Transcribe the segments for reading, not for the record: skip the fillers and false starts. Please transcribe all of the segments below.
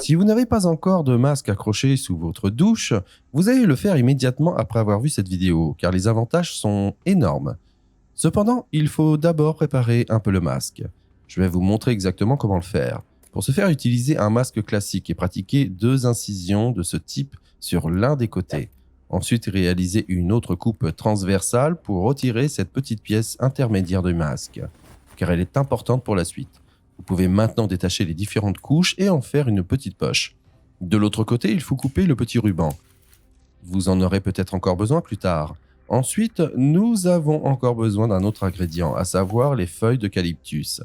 Si vous n'avez pas encore de masque accroché sous votre douche, vous allez le faire immédiatement après avoir vu cette vidéo, car les avantages sont énormes. Cependant, il faut d'abord préparer un peu le masque. Je vais vous montrer exactement comment le faire. Pour ce faire, utilisez un masque classique et pratiquez 2 incisions de ce type sur l'un des côtés. Ensuite, réalisez une autre coupe transversale pour retirer cette petite pièce intermédiaire du masque, car elle est importante pour la suite. Vous pouvez maintenant détacher les différentes couches et en faire une petite poche. De l'autre côté, il faut couper le petit ruban. Vous en aurez peut-être encore besoin plus tard. Ensuite, nous avons encore besoin d'un autre ingrédient, à savoir les feuilles d'eucalyptus.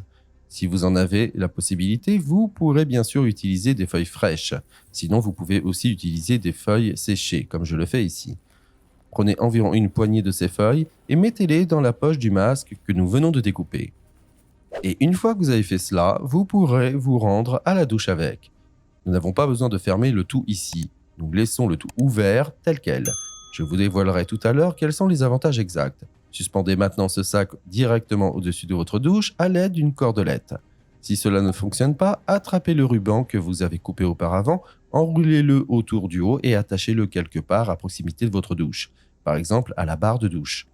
Si vous en avez la possibilité, vous pourrez bien sûr utiliser des feuilles fraîches. Sinon, vous pouvez aussi utiliser des feuilles séchées, comme je le fais ici. Prenez environ une poignée de ces feuilles et mettez-les dans la poche du masque que nous venons de découper. Et une fois que vous avez fait cela, vous pourrez vous rendre à la douche avec. Nous n'avons pas besoin de fermer le tout ici. Nous laissons le tout ouvert tel quel. Je vous dévoilerai tout à l'heure quels sont les avantages exacts. Suspendez maintenant ce sac directement au-dessus de votre douche à l'aide d'une cordelette. Si cela ne fonctionne pas, attrapez le ruban que vous avez coupé auparavant, enroulez-le autour du haut et attachez-le quelque part à proximité de votre douche, par exemple à la barre de douche.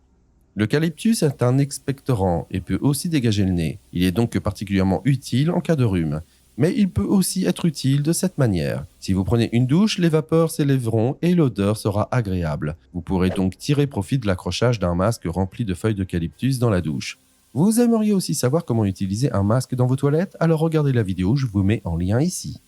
L'eucalyptus est un expectorant et peut aussi dégager le nez. Il est donc particulièrement utile en cas de rhume. Mais il peut aussi être utile de cette manière. Si vous prenez une douche, les vapeurs s'élèveront et l'odeur sera agréable. Vous pourrez donc tirer profit de l'accrochage d'un masque rempli de feuilles d'eucalyptus dans la douche. Vous aimeriez aussi savoir comment utiliser un masque dans vos toilettes? Alors regardez la vidéo, je vous mets en lien ici.